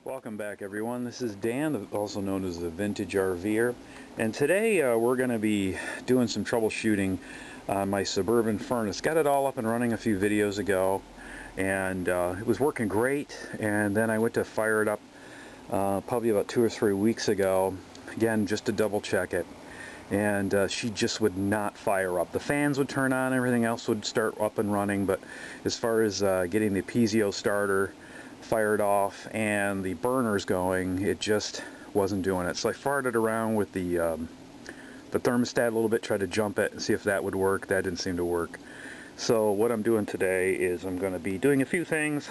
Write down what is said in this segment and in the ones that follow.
Welcome back, everyone. This is Dan, also known as the Vintage RV'er, and today we're going to be doing some troubleshooting on my Suburban furnace. Got it all up and running a few videos ago, and it was working great. And then I went to fire it up probably about 2 or 3 weeks ago, again just to double check it, and she just would not fire up. The fans would turn on, everything else would start up and running, but as far as getting the piezo starter fired off and the burners going, it just wasn't doing it. So I farted around with the thermostat a little bit, tried to jump it and see if that would work. That didn't seem to work. So what I'm doing today is I'm going to be doing a few things.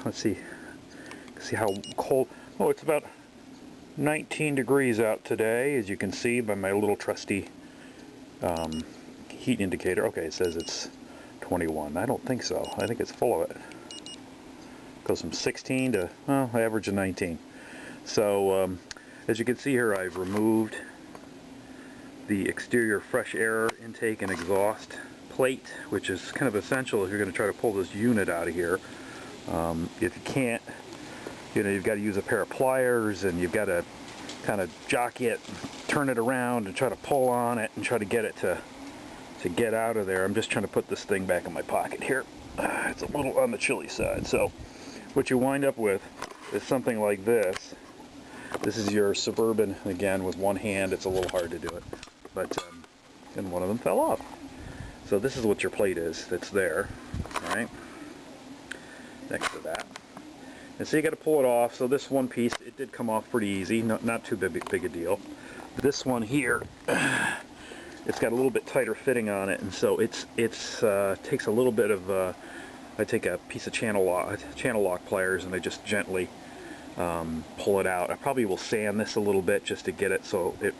Let's see how cold. Oh, it's about 19 degrees out today, as you can see by my little trusty heat indicator. Okay, it says it's 21. I don't think so. I think it's full of it. Goes from 16 to, well, average of 19. So as you can see here, I've removed the exterior fresh air intake and exhaust plate, which is kind of essential if you're going to try to pull this unit out of here. If you can't, you know, you've got to use a pair of pliers, and you've got to kind of jockey it, turn it around, and try to pull on it and try to get it to get out of there. I'm just trying to put this thing back in my pocket here. It's a little on the chilly side. So what you wind up with is something like this. This is your Suburban, again, with one hand. It's a little hard to do it, but and one of them fell off. So this is what your plate is that's there, right next to that. And so you got to pull it off. So this one piece, it did come off pretty easy, not too big a deal. This one here, it's got a little bit tighter fitting on it, and so it's takes a little bit of I take a piece of channel lock pliers, and I just gently pull it out. I probably will sand this a little bit just to get it so it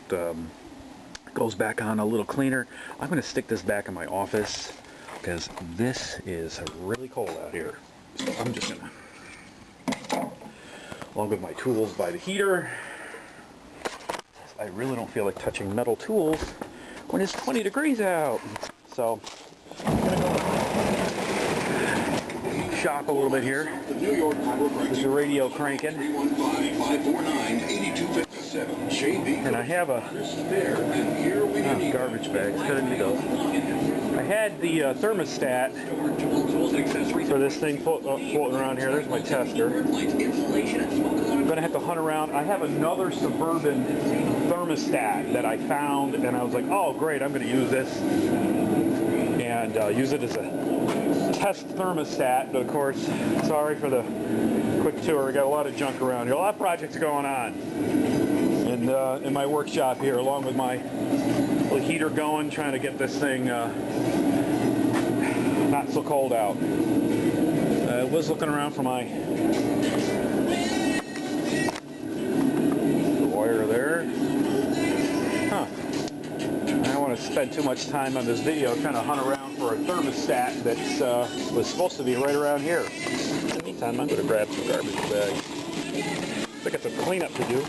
goes back on a little cleaner. I'm going to stick this back in my office because this is really cold out here. So I'm just going to, along with my tools by the heater, I really don't feel like touching metal tools when it's 20 degrees out. So I'm going to go shop a little bit here. There's the radio cranking, and I have a garbage bags. I had the thermostat for this thing floating around here. There's my tester. I'm gonna have to hunt around. I have another Suburban thermostat that I found, and I was like, oh great, I'm gonna use this and use it as a test thermostat. But of course, sorry for the quick tour. We got a lot of junk around here, a lot of projects going on, and in my workshop here, along with my little heater going, trying to get this thing not so cold out. I was looking around for my wire there. Huh. I don't want to spend too much time on this video trying to hunt around for a thermostat that was supposed to be right around here. In the meantime, I'm going to grab some garbage bags. I got some cleanup to do.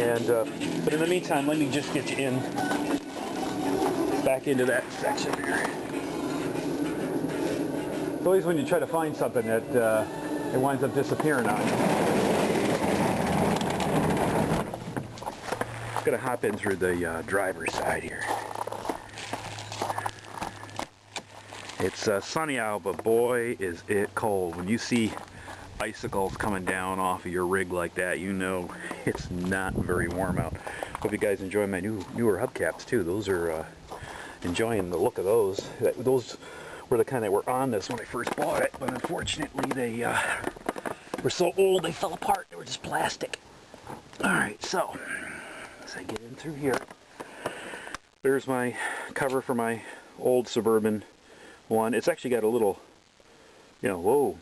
And but in the meantime, let me just get you in back into that section here. It's always when you try to find something that it winds up disappearing on you. I'm going to hop in through the driver's side here. It's sunny out, but boy is it cold. When you see icicles coming down off of your rig like that, you know it's not very warm out. Hope you guys enjoy my newer hubcaps too. Those are enjoying the look of those. Those were the kind that were on this when I first bought it, but unfortunately they were so old they fell apart. They were just plastic. Alright, so as I get in through here, there's my cover for my old Suburban one. It's actually got a little, you know, whoa,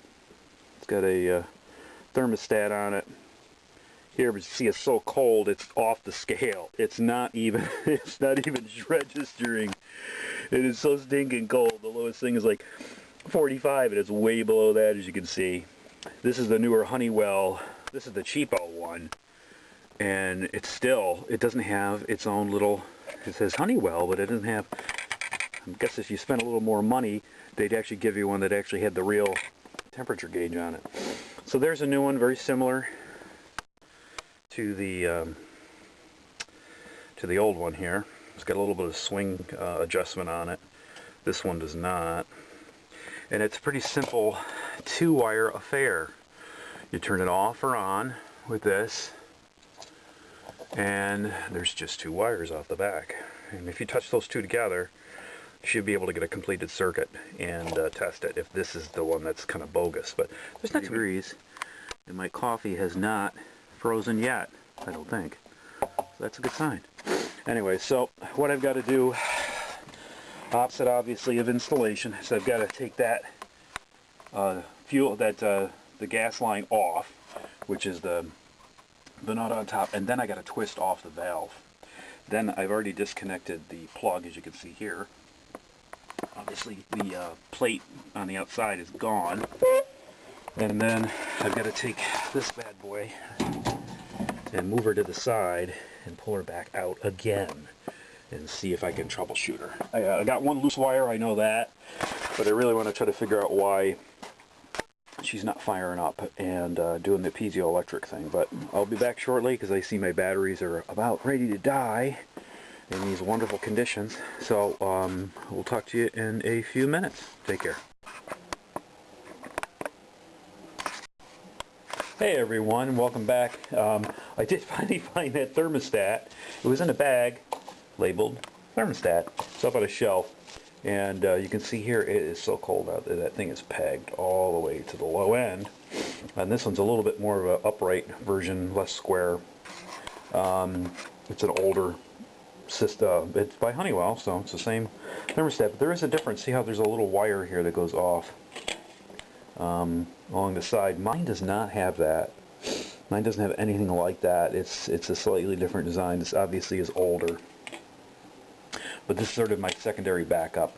it's got a thermostat on it here, but you see it's so cold it's off the scale. It's not even registering. It is so stinking cold. The lowest thing is like 45, and it's way below that, as you can see. This is the newer Honeywell. This is the cheapo one, and it doesn't have its own little, it says Honeywell, but it doesn't have, I guess if you spent a little more money, they'd actually give you one that actually had the real temperature gauge on it. So there's a new one, very similar to the old one here. It's got a little bit of swing adjustment on it. This one does not. And it's a pretty simple 2-wire affair. You turn it off or on with this, and there's just 2 wires off the back. And if you touch those 2 together, you should be able to get a completed circuit and test it if this is the one that's kind of bogus. But there's not degrees, and my coffee has not frozen yet, I don't think. So that's a good sign. Anyway, so what I've got to do, opposite obviously of installation, so I've got to take that the gas line off, which is the nut on top, and then I got to twist off the valve. Then I've already disconnected the plug, as you can see here. Obviously the plate on the outside is gone, and then I've got to take this bad boy and move her to the side and pull her back out again and see if I can troubleshoot her. I got one loose wire, I know that, but I really want to try to figure out why she's not firing up and doing the piezoelectric thing. But I'll be back shortly because I see my batteries are about ready to die in these wonderful conditions. So we'll talk to you in a few minutes. Take care. Hey everyone, welcome back. I did finally find that thermostat. It was in a bag labeled thermostat. It's up on a shelf, and you can see here it is so cold out there. That thing is pegged all the way to the low end, and this one's a little bit more of an upright version, less square. It's an older system. It's by Honeywell, so it's the same thermostat, but there is a difference. See how there's a little wire here that goes off along the side. Mine does not have that. Mine doesn't have anything like that. It's a slightly different design. This obviously is older, but this is sort of my secondary backup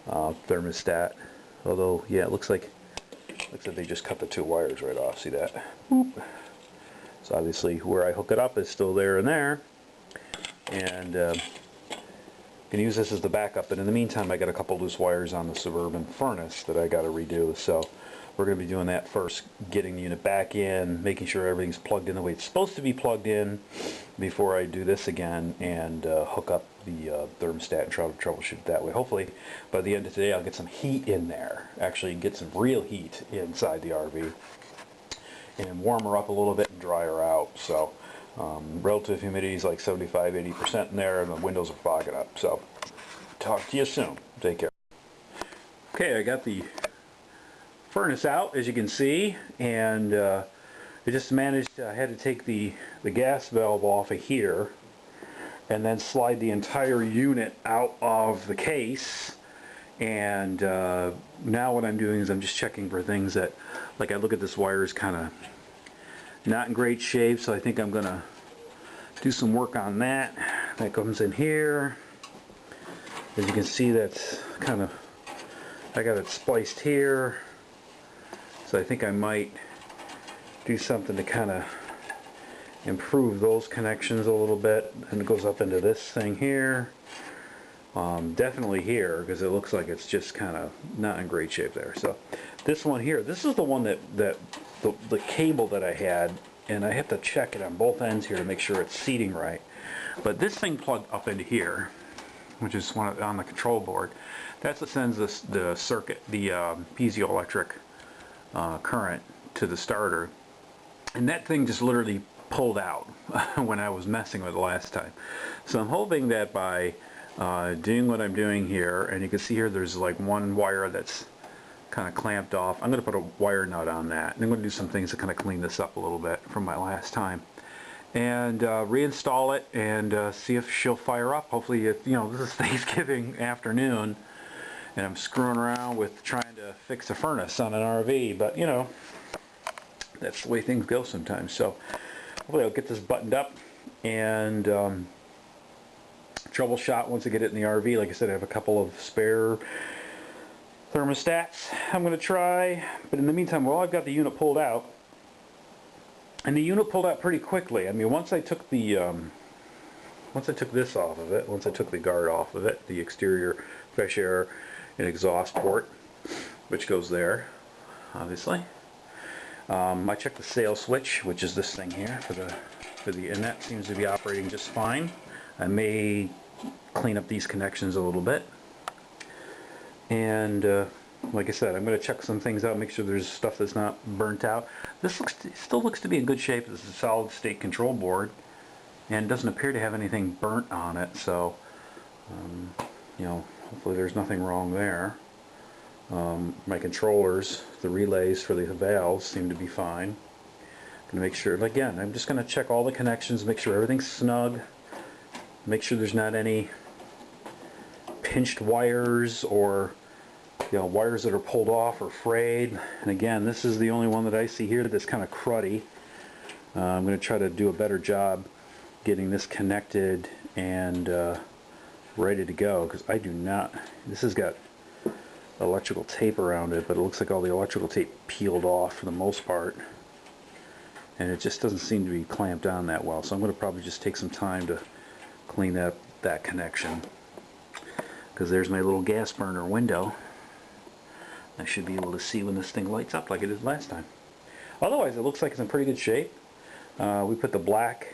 thermostat. Although, yeah, it looks like they just cut the 2 wires right off. See that? Boop. So obviously where I hook it up is still there and there, and can use this as the backup. But in the meantime, I got a couple loose wires on the Suburban furnace that I got to redo. So we're going to be doing that first, getting the unit back in, making sure everything's plugged in the way it's supposed to be plugged in before I do this again and hook up the thermostat and try to troubleshoot it that way. Hopefully by the end of today I'll get some heat in there, actually get some real heat inside the RV and warm her up a little bit and dry her out. So relative humidity is like 75–80% in there, and the windows are fogging up. So talk to you soon. Take care. Okay, I got the furnace out, as you can see, and I just managed, I had to take the gas valve off of here and then slide the entire unit out of the case. And now what I'm doing is I'm just checking for things that, like, I look at this wire is kind of not in great shape, so I think I'm gonna do some work on that. That comes in here. As you can see, that's kind of, I got it spliced here, so I think I might do something to kind of improve those connections a little bit. And it goes up into this thing here, definitely here, because it looks like it's just kind of not in great shape there. So this one here, this is the one that the cable that I had, and I have to check it on both ends here to make sure it's seating right. But this thing plugged up into here, which is one on the control board. That's what sends the circuit, the piezoelectric current to the starter. And that thing just literally pulled out when I was messing with it last time. So I'm hoping that by doing what I'm doing here, and you can see here there's like one wire that's kind of clamped off. I'm going to put a wire nut on that, and I'm going to do some things to kind of clean this up a little bit from my last time, and reinstall it and see if she'll fire up. Hopefully, you know, this is Thanksgiving afternoon and I'm screwing around with trying to fix a furnace on an RV, but you know, that's the way things go sometimes. So hopefully I'll get this buttoned up and troubleshot once I get it in the RV. Like I said, I have a couple of spare thermostats I'm going to try, but in the meantime, while I've got the unit pulled out, and the unit pulled out pretty quickly. I mean, once I took the once I took this off of it, once I took the guard off of it, the exterior fresh air and exhaust port, which goes there, obviously. I checked the sail switch, which is this thing here for the and that seems to be operating just fine. I may clean up these connections a little bit, and like I said, I'm going to check some things out, make sure there's stuff that's not burnt out. This still looks to be in good shape. This is a solid state control board, and doesn't appear to have anything burnt on it, so you know, hopefully there's nothing wrong there. My controllers, the relays for the valves, seem to be fine. Going to make sure, again, I'm just going to check all the connections, make sure everything's snug, make sure there's not any pinched wires or, you know, wires that are pulled off or frayed. And again, this is the only one that I see here that's kind of cruddy. I'm going to try to do a better job getting this connected and ready to go, because I do not, this has got electrical tape around it, but it looks like all the electrical tape peeled off for the most part, and it just doesn't seem to be clamped down that well. So I'm going to probably just take some time to clean that connection, because there's my little gas burner window. I should be able to see when this thing lights up like it did last time. Otherwise, it looks like it's in pretty good shape. We put the black,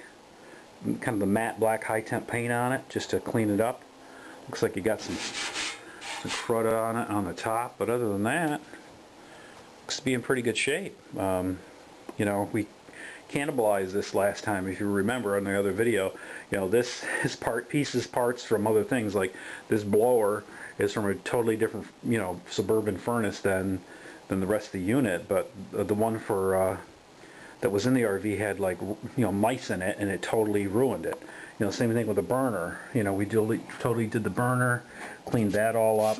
kind of the matte black high temp paint on it just to clean it up. Looks like you got some crud on it on the top, but other than that, looks to be in pretty good shape. You know, we cannibalized this last time, if you remember on the other video. You know, this is parts from other things. Like this blower is from a totally different, you know, Suburban furnace than the rest of the unit, but the one for that was in the RV had, like, you know, mice in it, and it totally ruined it. You know, same thing with the burner. You know, we totally did the burner, cleaned that all up,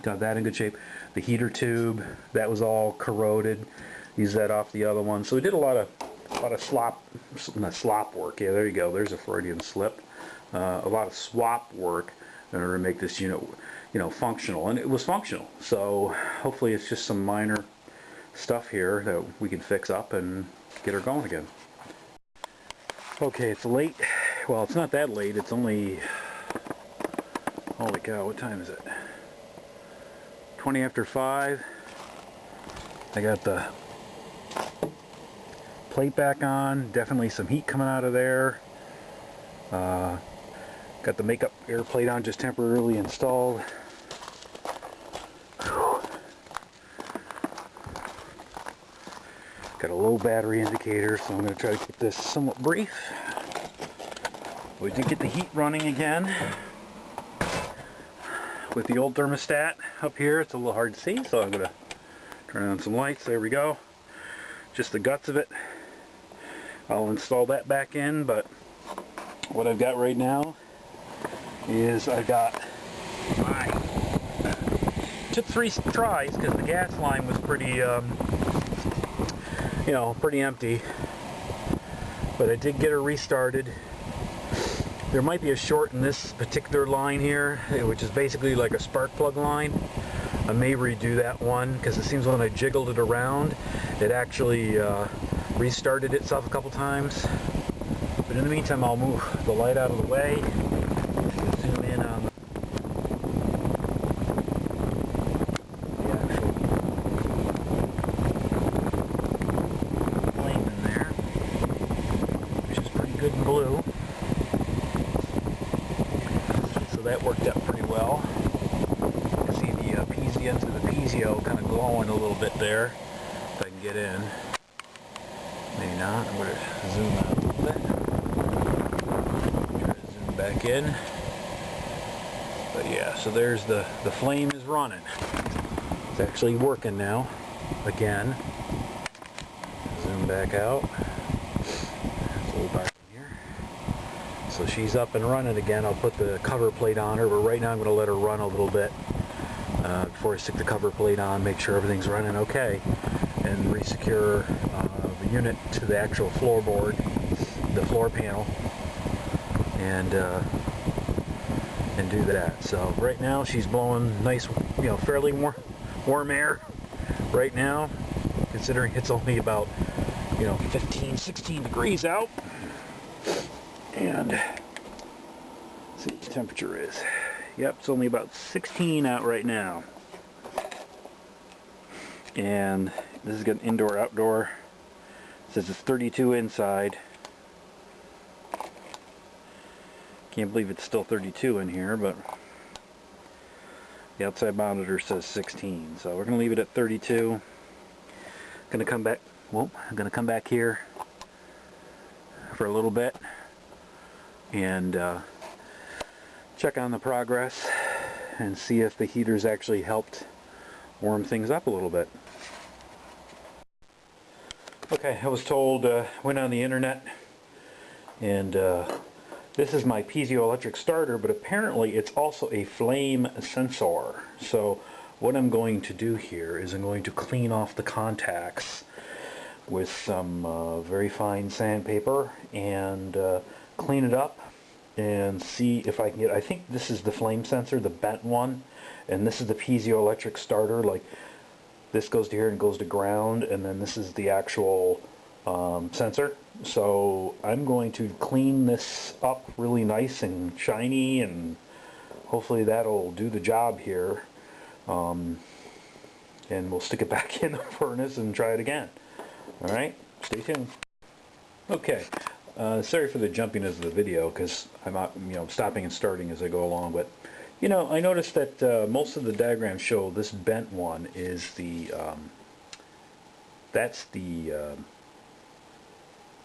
got that in good shape. The heater tube, that was all corroded. Used that off the other one. So we did a lot of slop work. Yeah, there you go. There's a Freudian slip. A lot of swap work in order to make this unit, you know, functional, and it was functional. So hopefully it's just some minor stuff here that we can fix up and get her going again. Okay, it's late. Well, it's not that late. It's only, holy cow, what time is it? 20 after 5. I got the plate back on. Definitely some heat coming out of there. Got the makeup air plate on, just temporarily installed. Got a low battery indicator, so I'm going to try to keep this somewhat brief. We did get the heat running again with the old thermostat up here. It's a little hard to see, so I'm going to turn on some lights. There we go. Just the guts of it. I'll install that back in, but what I've got right now is I got took 3 tries because the gas line was pretty you know, pretty empty, but I did get her restarted. There might be a short in this particular line here, which is basically like a spark plug line. I may redo that one, because it seems when I jiggled it around, it actually restarted itself a couple times. But in the meantime, I'll move the light out of the way, zoom in on the actual flame in there, which is pretty good and blue. So that worked out pretty well. You can see the ends of the piezo kind of glowing a little bit there, if I can get in. Maybe not. I'm going to zoom out a little bit. Try to zoom back in. But yeah, so there's the flame is running. It's actually working now. Again. Zoom back out. It's a little dark in here. So she's up and running again. I'll put the cover plate on her, but right now I'm going to let her run a little bit before I stick the cover plate on, make sure everything's running okay, and re-secure the unit to the actual floorboard, the floor panel, and do that. So right now she's blowing nice, you know, fairly warm air right now, considering it's only about, you know, 15-16 degrees out. And let's see what the temperature is. Yep, it's only about 16 out right now. and this is got indoor outdoor. It says it's 32 inside. Can't believe it's still 32 in here, but the outside monitor says 16, so we're going to leave it at 32. Going to come back. Well, I'm going to come back here for a little bit and check on the progress and see if the heaters actually helped warm things up a little bit. Okay, I was told, went on the internet, and this is my piezoelectric starter, but apparently it's also a flame sensor. So what I'm going to do here is I'm going to clean off the contacts with some very fine sandpaper and clean it up and see if I can get, I think this is the flame sensor, the bent one, and this is the piezoelectric starter. Like, this goes to here and goes to ground, and then this is the actual sensor. So I'm going to clean this up really nice and shiny, and hopefully that'll do the job here. And we'll stick it back in the furnace and try it again. Alright, stay tuned. Okay, sorry for the jumpiness of the video, because I'm stopping and starting as I go along, but I noticed that most of the diagrams show this bent one is the that's the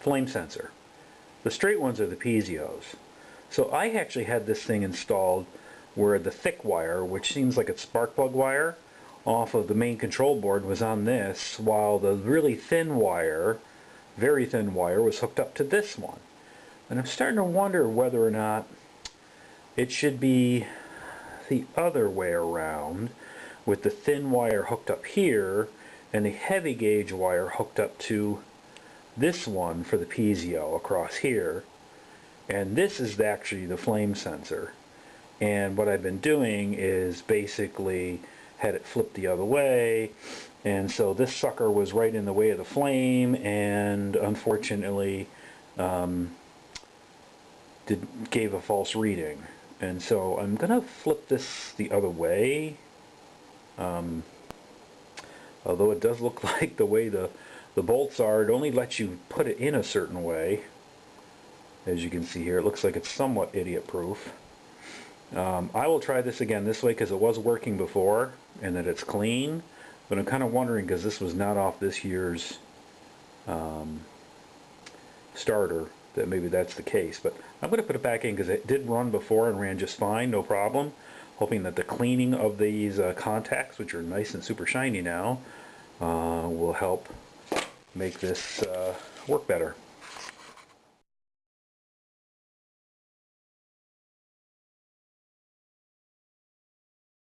flame sensor. The straight ones are the piezo's. So I actually had this thing installed where the thick wire, which seems like it's spark plug wire, off of the main control board was on this, while the really thin wire, very thin wire, was hooked up to this one. And I'm starting to wonder whether or not it should be the other way around, with the thin wire hooked up here and the heavy gauge wire hooked up to this one for the piezo across here, and this is actually the flame sensor. And what I've been doing is basically had it flipped the other way, and so this sucker was right in the way of the flame, and unfortunately gave a false reading. And so I'm gonna flip this the other way, although it does look like the way the bolts are, it only lets you put it in a certain way. As you can see here, it looks like it's somewhat idiot proof. I will try this again this way because it was working before and that it's clean, but I'm kind of wondering, because this was not off this year's starter, that maybe that's the case. But I'm going to put it back in because it did run before and ran just fine, no problem, hoping that the cleaning of these contacts, which are nice and super shiny now, will help make this work better.